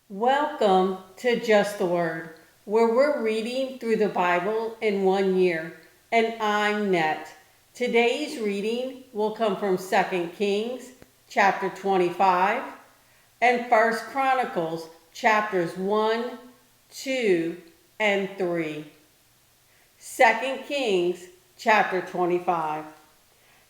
Welcome to Just the Word, where we're reading through the Bible in 1 year. And I'm Net. Today's reading will come from 2 Kings chapter 25 and 1 Chronicles chapters 1, 2, and 3. 2 Kings chapter 25.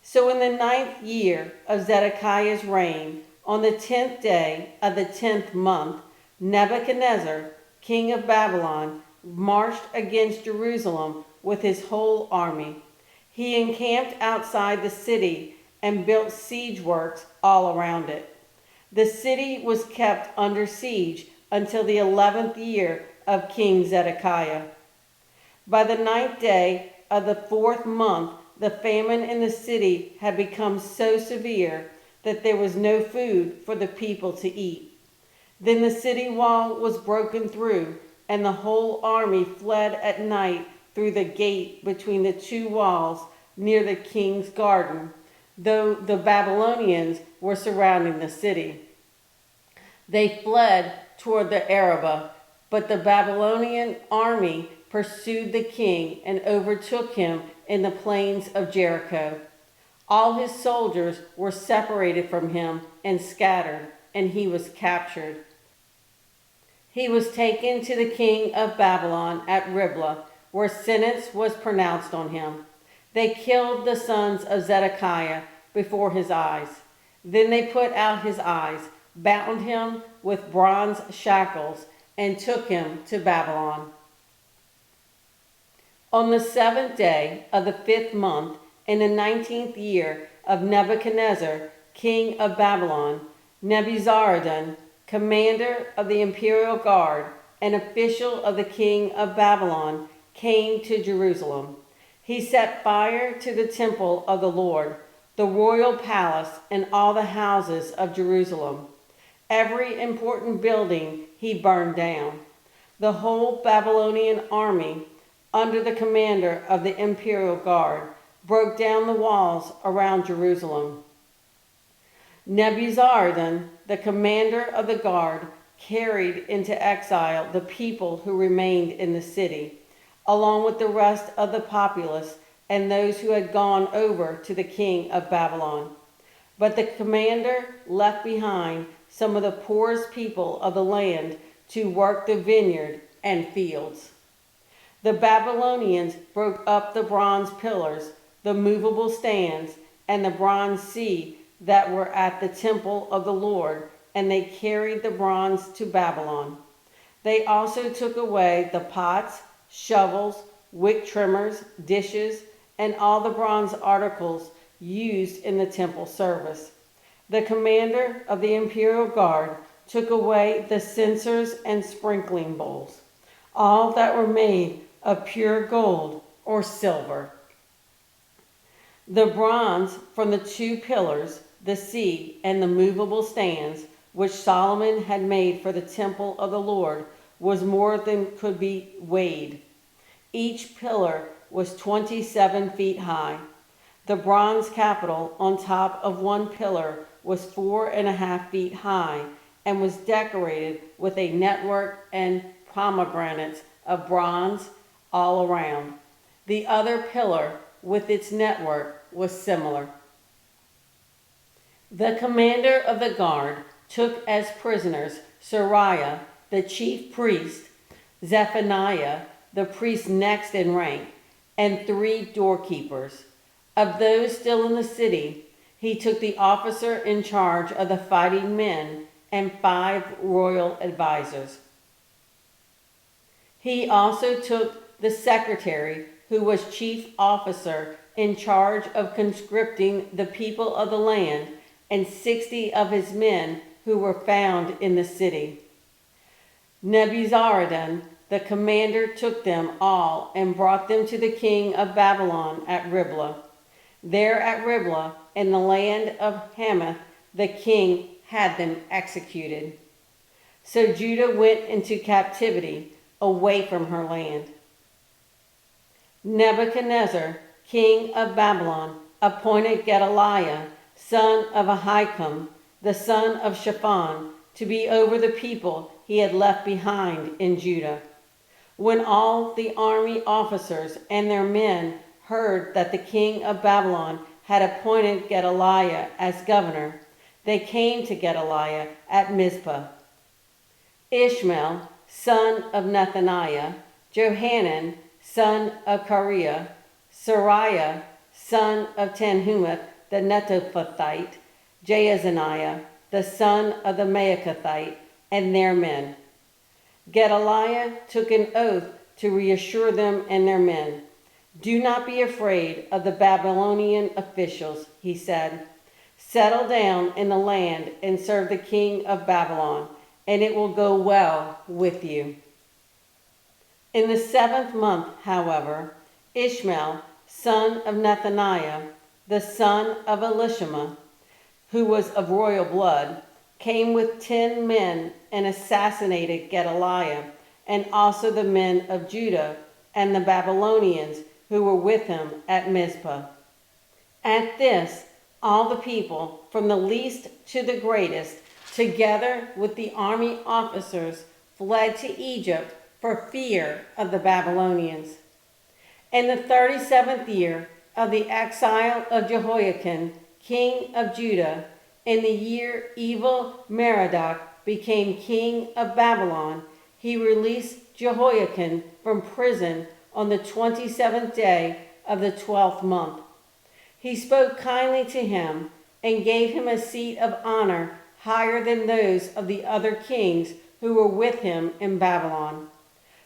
So in the 9th year of Zedekiah's reign, on the 10th day of the 10th month, Nebuchadnezzar, king of Babylon, marched against Jerusalem with his whole army. He encamped outside the city and built siege works all around it. The city was kept under siege until the 11th year of King Zedekiah. By the 9th day of the 4th month, the famine in the city had become so severe that there was no food for the people to eat. Then the city wall was broken through, and the whole army fled at night through the gate between the two walls near the king's garden, though the Babylonians were surrounding the city. They fled toward the Arabah, but the Babylonian army pursued the king and overtook him in the plains of Jericho. All his soldiers were separated from him and scattered, and he was captured. He was taken to the king of Babylon at Riblah, where sentence was pronounced on him. They killed the sons of Zedekiah before his eyes. Then they put out his eyes, bound him with bronze shackles, and took him to Babylon. On the 7th day of the 5th month, in the 19th year of Nebuchadnezzar, king of Babylon, Nebuzaradan, commander of the imperial guard and official of the king of Babylon, came to Jerusalem. He set fire to the temple of the Lord, the royal palace, and all the houses of Jerusalem. Every important building he burned down. The whole Babylonian army, under the commander of the imperial guard, broke down the walls around Jerusalem. Nebuzaradan, the commander of the guard, carried into exile the people who remained in the city, along with the rest of the populace and those who had gone over to the king of Babylon. But the commander left behind some of the poorest people of the land to work the vineyard and fields. The Babylonians broke up the bronze pillars, the movable stands, and the bronze sea that were at the temple of the Lord, and they carried the bronze to Babylon. They also took away the pots, shovels, wick trimmers, dishes, and all the bronze articles used in the temple service. The commander of the imperial guard took away the censers and sprinkling bowls, all that were made of pure gold or silver. The bronze from the two pillars, the sea, and the movable stands, which Solomon had made for the temple of the Lord, was more than could be weighed. Each pillar was 27 feet high. The bronze capital on top of one pillar was 4.5 feet high and was decorated with a network and pomegranates of bronze all around. The other pillar with its network was similar. The commander of the guard took as prisoners Sariah, the chief priest, Zephaniah, the priest next in rank, and 3 doorkeepers. Of those still in the city, he took the officer in charge of the fighting men and 5 royal advisors. He also took the secretary, who was chief officer in charge of conscripting the people of the land, and 60 of his men who were found in the city. Nebuzaradan, the commander, took them all and brought them to the king of Babylon at Riblah. There at Riblah, in the land of Hamath, the king had them executed. So Judah went into captivity away from her land. Nebuchadnezzar, king of Babylon, appointed Gedaliah, son of Ahikam, the son of Shaphan, to be over the people he had left behind in Judah. When all the army officers and their men heard that the king of Babylon had appointed Gedaliah as governor, they came to Gedaliah at Mizpah. Ishmael, son of Nethaniah, Johanan, son of Kareah, Sariah, son of Tanhumeth the Netophathite, Jaazaniah, the son of the Maacathite, and their men. Gedaliah took an oath to reassure them and their men. "Do not be afraid of the Babylonian officials," he said. "Settle down in the land and serve the king of Babylon, and it will go well with you." In the 7th month, however, Ishmael, son of Nethaniah, the son of Elishama, who was of royal blood, came with 10 men and assassinated Gedaliah, and also the men of Judah and the Babylonians who were with him at Mizpah. At this, all the people, from the least to the greatest, together with the army officers, fled to Egypt for fear of the Babylonians. In the 37th year of the exile of Jehoiakim, king of Judah, in the year Evil-Merodach became king of Babylon, he released Jehoiakim from prison on the 27th day of the 12th month. He spoke kindly to him and gave him a seat of honor higher than those of the other kings who were with him in Babylon.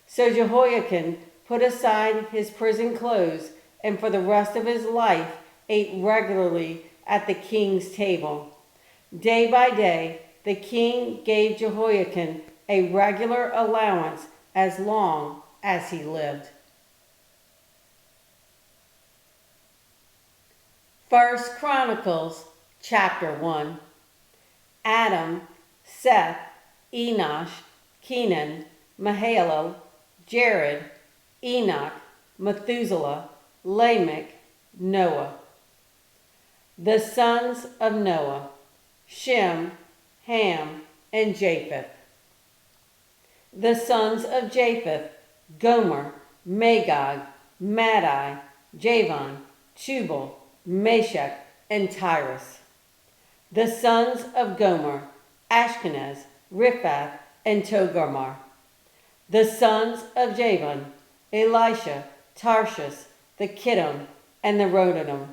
So Jehoiakim put aside his prison clothes and for the rest of his life ate regularly at the king's table. Day by day, the king gave Jehoiakim a regular allowance as long as he lived. 1 Chronicles chapter 1. Adam, Seth, Enosh, Kenan, Mahalalel, Jared, Enoch, Methuselah, Lamech, Noah. The sons of Noah: Shem, Ham, and Japheth. The sons of Japheth: Gomer, Magog, Madai, Javan, Tubal, Meshach, and Tyrus. The sons of Gomer: Ashkenaz, Riphath, and Togarmah. The sons of Javan: Elisha, Tarshish, the Kittim, and the Rodanim.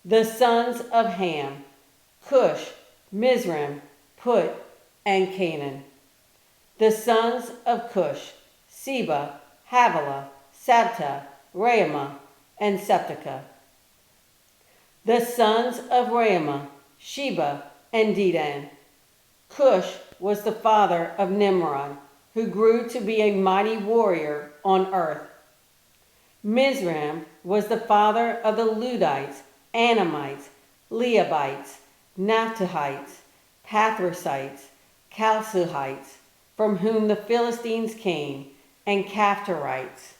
The sons of Ham: Cush, Mizraim, Put, and Canaan. The sons of Cush: Seba, Havilah, Sabta, Raamah, and Septica. The sons of Raamah: Sheba and Dedan. Cush was the father of Nimrod, who grew to be a mighty warrior on earth. Mizraim was the father of the Ludites, Anamites, Leabites, Naphtuhites, Pathrusites, Chalcihites, from whom the Philistines came, and Caphtorites.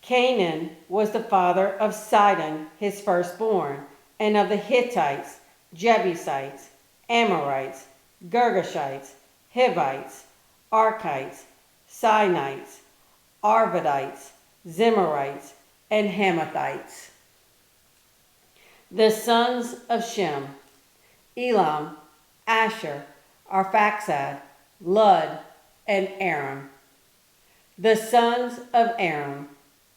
Canaan was the father of Sidon, his firstborn, and of the Hittites, Jebusites, Amorites, Girgashites, Hivites, Archites, Sinites, Arvadites, Zemarites, and Hamathites. The sons of Shem: Elam, Asher, Arphaxad, Lud, and Aram. The sons of Aram: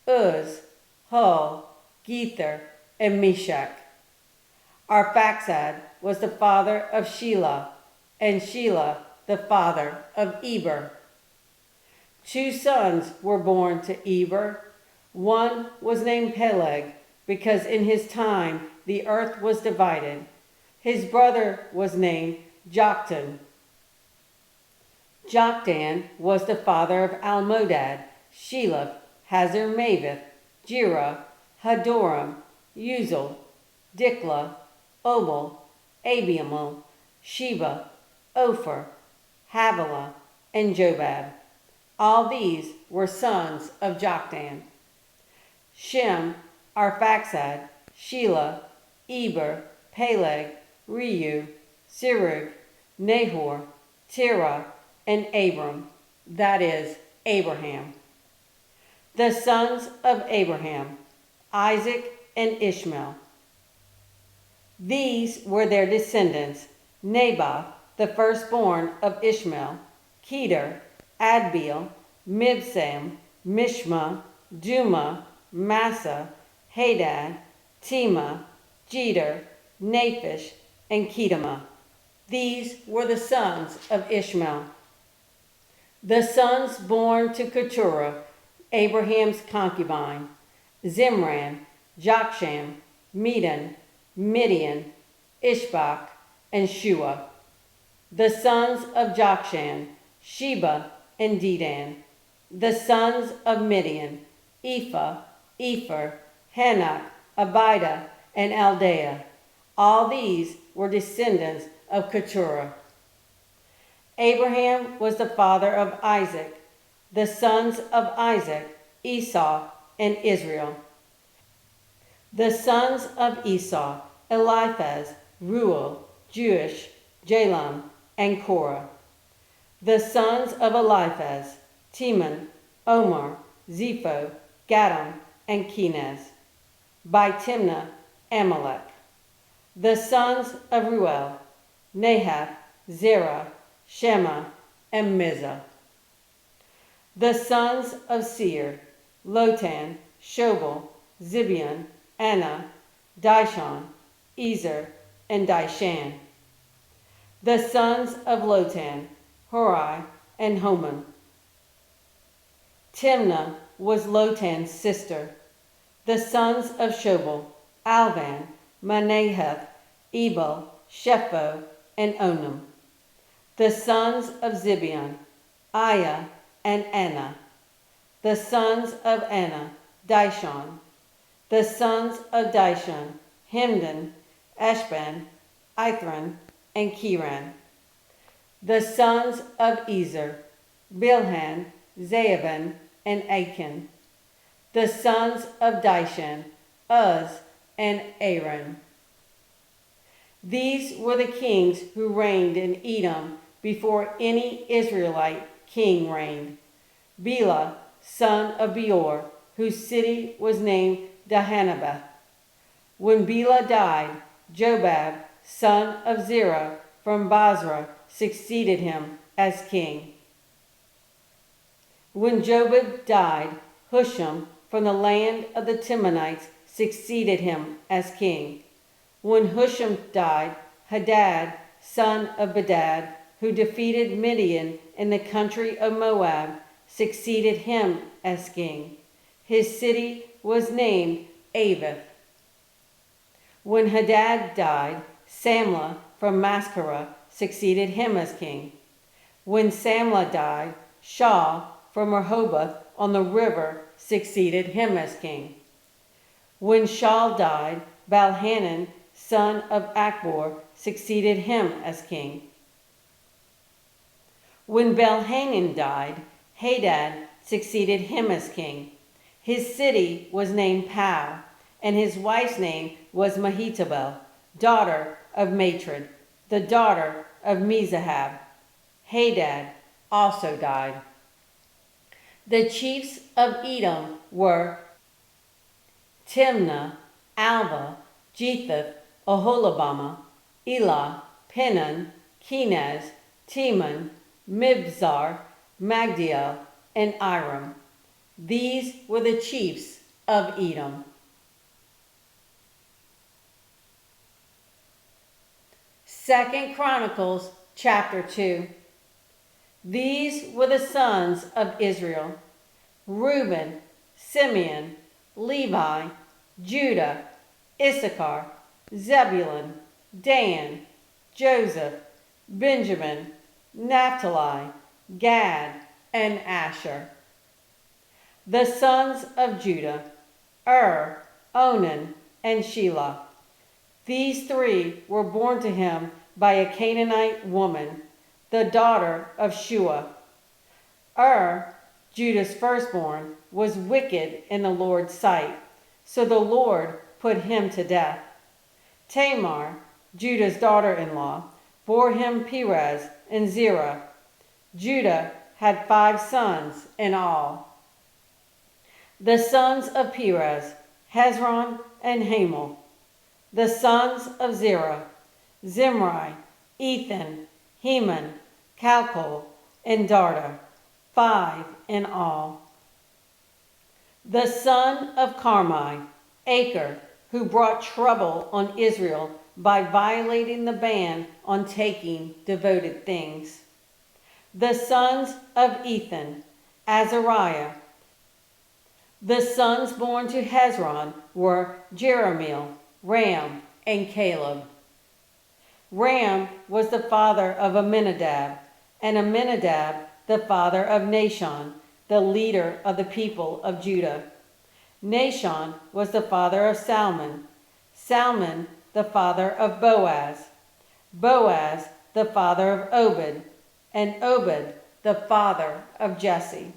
Uz, Hul, Gether, and Meshach. Arphaxad was the father of Shelah, and Shelah the father of Eber. 2 sons were born to Eber. One was named Peleg, because in his time the earth was divided. His brother was named Joktan. Joktan was the father of Almodad, Sheleph, Hazar-Maveth, Jerah, Hadoram, Uzal, Diklah, Obal, Abiamal, Sheba, Ophir, Havilah, and Jobab. All these were sons of Joktan. Shem, Arphaxad, Shelah, Eber, Peleg, Reu, Serug, Nahor, Terah, and Abram, that is, Abraham. The sons of Abraham, Isaac and Ishmael. These were their descendants: Naboth, the firstborn of Ishmael, Kedar, Adbeel, Mibsam, Mishma, Dumah, Massa, Hadad, Tema, Jeter, Naphish, and Kedemah. These were the sons of Ishmael. The sons born to Keturah, Abraham's concubine: Zimran, Jokshan, Medan, Midian, Ishbak, and Shua. The sons of Jokshan: Sheba and Dedan. The sons of Midian: Ephah, Epher, Hanok, Abida, and Aldea. All these were descendants of Keturah. Abraham was the father of Isaac. The sons of Isaac: Esau and Israel. The sons of Esau: Eliphaz, Reuel, Jeush, Jalam, and Korah. The sons of Eliphaz: Teman, Omar, Zepho, Gatam, and Kenaz. By Timnah, Amalek. The sons of Reuel: Nahath, Zerah, Shema, and Mizah. The sons of Seir: Lotan, Shobal, Zibeon, Anna, Dishon, Ezer, and Dishan. The sons of Lotan: Hori and Homan. Timnah was Lotan's sister. The sons of Shobal: Alvan, Manahath, Ebal, Shepho, and Onam. The sons of Zibeon: Aiah and Anna. The sons of Anna: Dishon. The sons of Dishon: Hemdan, Eshban, Ithran, and Kiran. The sons of Ezer: Bilhan, Zaaban, and Achan. The sons of Dishan: Uz and Aaron. These were the kings who reigned in Edom before any Israelite king reigned: Bela, son of Beor, whose city was named Dahanabeth. When Bela died, Jobab, son of Zerah from Basra, succeeded him as king. When Jobab died, Husham from the land of the Timonites succeeded him as king. When Husham died, Hadad, son of Bedad, who defeated Midian in the country of Moab, succeeded him as king. His city was named Avith. When Hadad died, Samlah from Masrekah succeeded him as king. When Samlah died, Shaul from Rehoboth on the river succeeded him as king. When Shaul died, Balhanan, son of Achbor, succeeded him as king. When Balhanan died, Hadad succeeded him as king. His city was named Pau, and his wife's name was Mehetabel, daughter of Matred, the daughter of Mezahab. Hadad also died. The chiefs of Edom were Timnah, Alva, Jetheth, Oholabama, Elah, Penan, Kenaz, Teman, Mibzar, Magdiel, and Iram. These were the chiefs of Edom. Second Chronicles chapter 2. These were the sons of Israel: Reuben, Simeon, Levi, Judah, Issachar, Zebulun, Dan, Joseph, Benjamin, Naphtali, Gad, and Asher. The sons of Judah: Onan, and Shelah. These three were born to him by a Canaanite woman, the daughter of Shua. Judah's firstborn, was wicked in the Lord's sight, so the Lord put him to death. Tamar, Judah's daughter-in-law, bore him Perez, and Zerah. Judah had 5 sons in all. The sons of Perez, Hezron and Hamel. The sons of Zerah, Zimri, Ethan, Heman, Calcol, and Darda, 5 in all. The son of Carmi, Acre, who brought trouble on Israel by violating the ban on taking devoted things. The sons of Ethan, Azariah. The sons born to Hezron were Jerahmeel, Ram, and Caleb. Ram was the father of Amminadab, and Amminadab the father of Nahshon, the leader of the people of Judah. Nahshon was the father of Salmon, Salmon the father of Boaz, Boaz the father of Obed, and Obed the father of Jesse.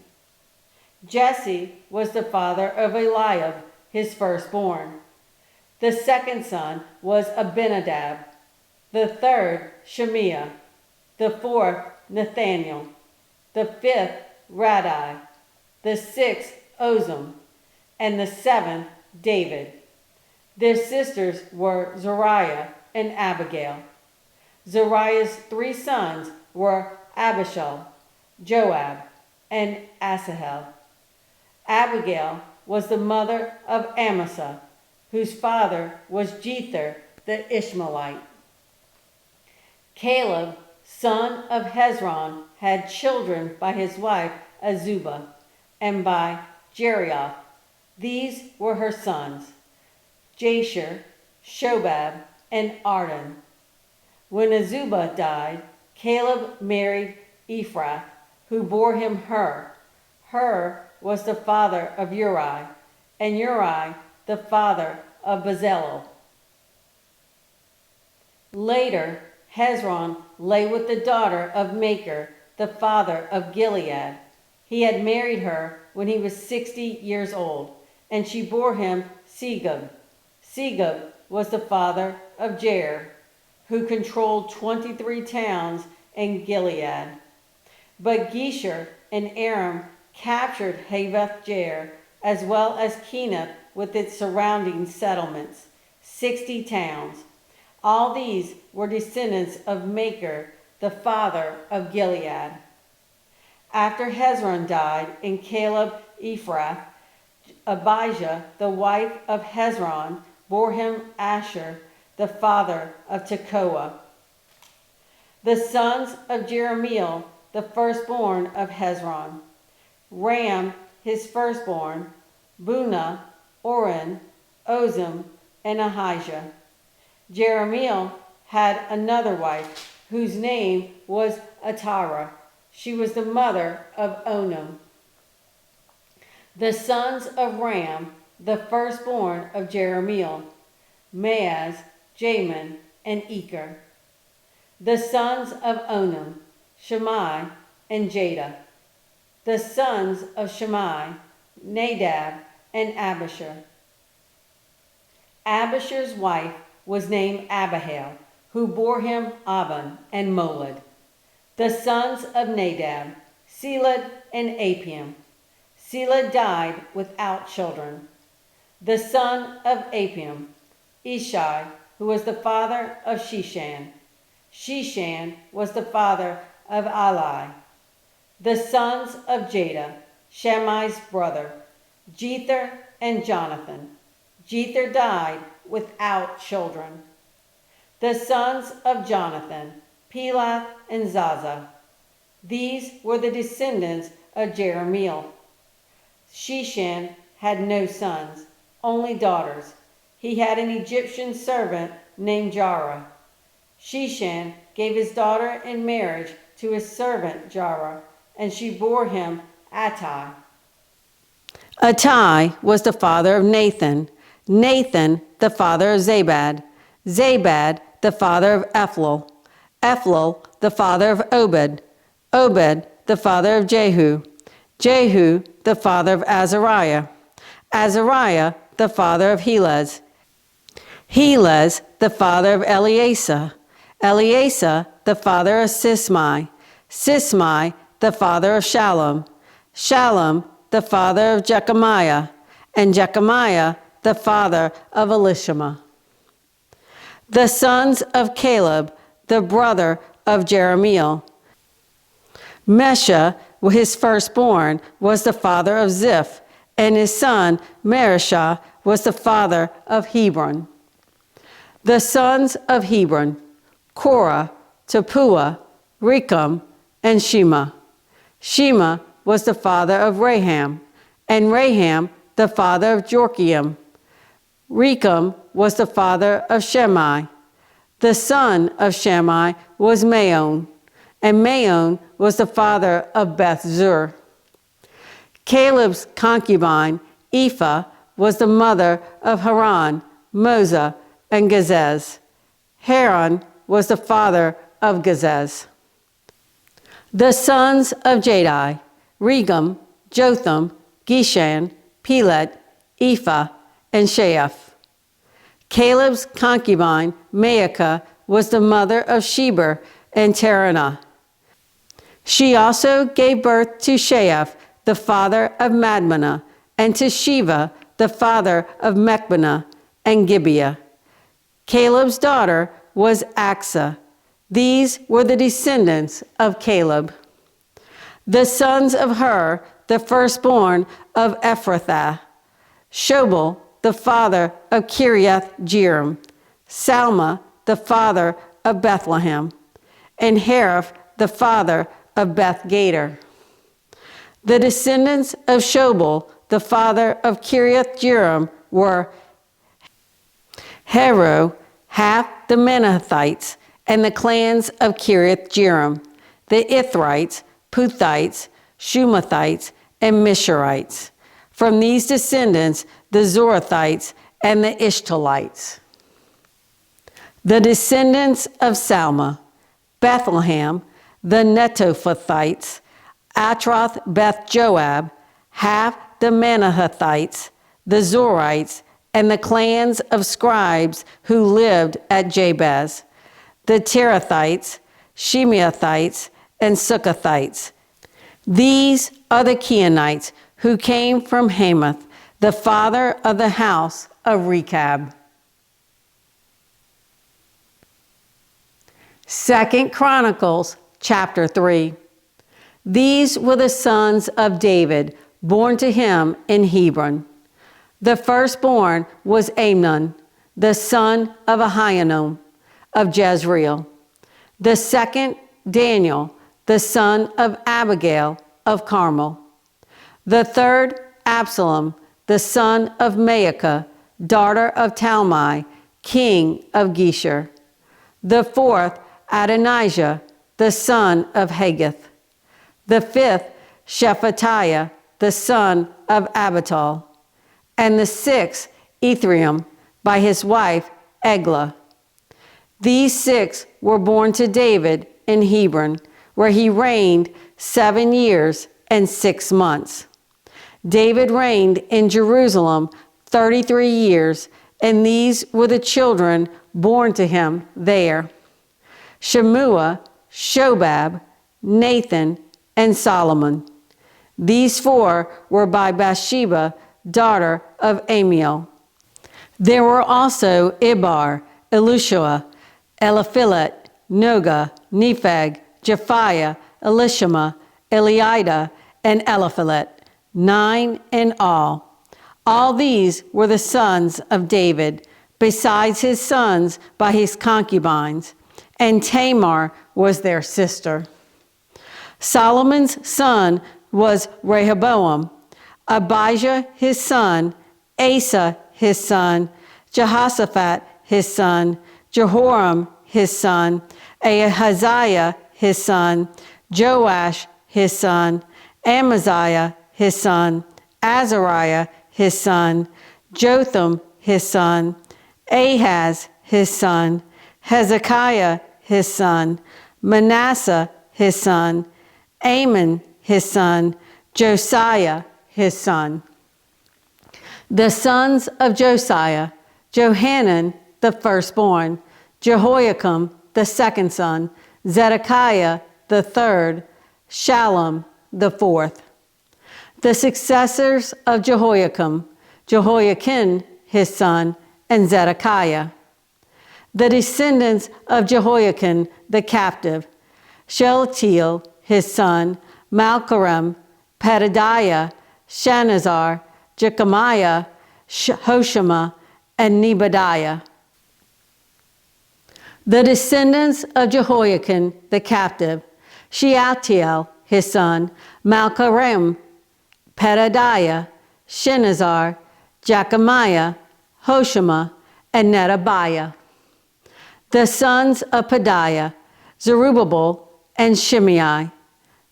Jesse was the father of Eliab, his firstborn. The second son was Abinadab, the third Shemiah, the fourth Nathaniel, the fifth Radai, the sixth Ozem, and the seventh David. Their sisters were Zariah and Abigail. Zariah's 3 sons were Abishal, Joab, and Asahel. Abigail was the mother of Amasa, whose father was Jether the Ishmaelite. Caleb, son of Hezron, had children by his wife Azubah, and by Jerioth. These were her sons, Jasher, Shobab, and Arden. When Azubah died, Caleb married Ephrath, who bore him Hur. Hur was the father of Uri, and Uri the father of Bezalel. Later, Hezron lay with the daughter of Machir, the father of Gilead. He had married her when he was 60 years old, and she bore him Segub. Segub was the father of Jair, who controlled 23 towns in Gilead. But Geshur and Aram captured Havoth Jair, as well as Kenath with its surrounding settlements, 60 towns. All these were descendants of Machir, the father of Gilead. After Hezron died and Caleb Ephrath, Abijah, the wife of Hezron, bore him Asher, the father of Tekoa. The sons of Jerahmeel, the firstborn of Hezron: Ram, his firstborn, Bunah, Oren, Ozem, and Ahijah. Jerahmeel had another wife, whose name was Atara. She was the mother of Onam. The sons of Ram, the firstborn of Jerahmeel: Maaz, Jamin, and Eker. The sons of Onam: Shammai and Jada. The sons of Shammai: Nadab and Abishur. Abishur's wife was named Abihail, who bore him Aban and Molid. The sons of Nadab: Seled and Apiam. Seled died without children. The son of Apiam: Ishai, who was the father of Sheshan. Sheshan was the father of Ali. The sons of Jada: Shammai's brother, Jether and Jonathan. Jether died without children. The sons of Jonathan: Pelath and Zaza. These were the descendants of Jerahmeel. Sheshan had no sons, only daughters. He had an Egyptian servant named Jarrah. Sheshan gave his daughter in marriage to his servant Jarrah, and she bore him Attai. Attai was the father of Nathan, Nathan the father of Zabad, Zabad the father of Ephlal, Ephlal the father of Obed, Obed the father of Jehu, Jehu the father of Azariah, Azariah the father of Helez, Helez the father of Eleasah, Eleasa the father of Sismai, Sismai the father of Shallum, Shallum the father of Jechamiah, and Jechamiah the father of Elishama. The sons of Caleb, the brother of Jeremiel. Mesha, his firstborn, was the father of Ziph, and his son Marishah was the father of Hebron. The sons of Hebron, Korah, Tapua, Recham, and Shema. Shema was the father of Raham, and Raham the father of Jorkiam. Recham was the father of Shammai. The son of Shammai was Maon, and Maon was the father of Beth-zur. Caleb's concubine, Ephah, was the mother of Haran, Moza, and Gazez. Haran was the father of Gazez. The sons of Jadai, Regem, Jotham, Geshan, Pelet, Ephah, and Sheaph. Caleb's concubine, Maacah, was the mother of Sheber and Teranah. She also gave birth to Sheaph, the father of Madmenah, and to Sheva, the father of Mechbenah and Gibeah. Caleb's daughter was Achsah. These were the descendants of Caleb. The sons of Hur, the firstborn of Ephrathah, Shobal, the father of Kiriath Jearim, Salma, the father of Bethlehem, and Hariph, the father of Beth Gader. The descendants of Shobal, the father of Kiriath Jearim, were Hero, half the Manahathites, and the clans of Kiriath Jearim, the Ithrites, Puthites, Shumathites, and Misharites. From these descendants, the Zorathites and the Ishtalites. The descendants of Salma, Bethlehem, the Netophathites, Atroth Beth Joab, half the Manahathites, the Zorites, and the clans of scribes who lived at Jabez, the Terathites, Shemeathites, and Succothites. These are the Keenites who came from Hamath, the father of the house of Rechab. 2 Chronicles chapter 3. These were the sons of David, born to him in Hebron. The firstborn was Amnon, the son of Ahinoam of Jezreel. The second, Daniel, the son of Abigail of Carmel. The third, Absalom, the son of Maacah, daughter of Talmai, king of Geshur. The fourth, Adonijah, the son of Haggith. The fifth, Shephatiah, the son of Abital. And the sixth, Ithream, by his wife Eglah. These six were born to David in Hebron, where he reigned 7 years and 6 months. David reigned in Jerusalem 33 years, and these were the children born to him there: Shemua, Shobab, Nathan, and Solomon. These four were by Bathsheba, daughter of Amiel. There were also Ibar, Elushua, Eliphelet, Noga, Nepheg, Japhiah, Elishama, Eliada, and Eliphelet, 9 in all. All these were the sons of David, besides his sons by his concubines, and Tamar was their sister. Solomon's son was Rehoboam, Abijah his son, Asa his son, Jehoshaphat his son, Jehoram his son, Ahaziah his son, Joash his son, Amaziah his son, Azariah his son, Jotham his son, Ahaz his son, Hezekiah his son, Manasseh his son, Amon his son, Josiah his son. The sons of Josiah: Johanan the firstborn, Jehoiakim the second son, Zedekiah the third, Shallum the fourth. The successors of Jehoiakim, Jehoiakim his son, and Zedekiah. The descendants of Jehoiakim the captive, Shealtiel his son, Malchiram, Pedadiah, Shanazar, Jechemiah, Hoshama, and Nebadiah. The descendants of Jehoiakim the captive, Shealtiel his son, Malchiram, Pedadiah, Shanazar, Jechemiah, Hoshama, and Nedabiah. The sons of Pedaiah, Zerubbabel and Shimei.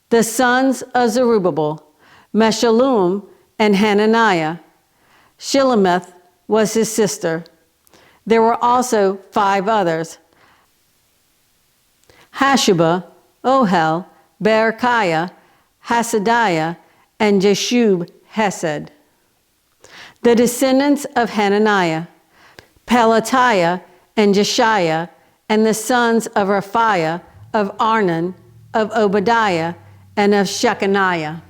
The sons of Zerubbabel, Meshullam and Hananiah. Shilemeth was his sister. There were also 5 others: Hashubah, Ohel, Berechiah, Hasadiah, and Jeshub Hesed. The descendants of Hananiah, Pelatiah and Jeshiah, and the sons of Raphiah, of Arnan, of Obadiah, and of Shechaniah.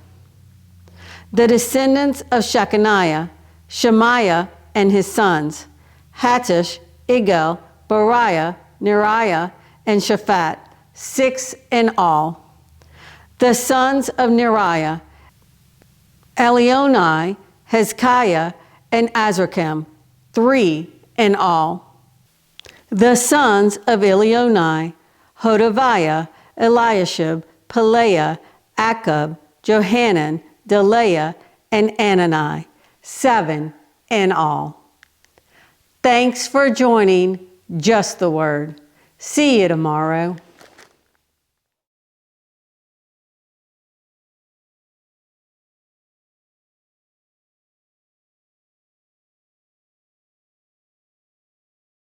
The descendants of Shechaniah, Shemaiah and his sons, Hattush, Igal, Bariah, Neriah, and Shaphat, 6 in all. The sons of Neriah, Elionai, Hezekiah, and Azrikam, 3 in all. The sons of Elionai, Hodaviah, Eliashib, Pelaiah, Akub, Johanan, Delaiah, and Anani, 7 in all. Thanks for joining Just the Word. See you tomorrow.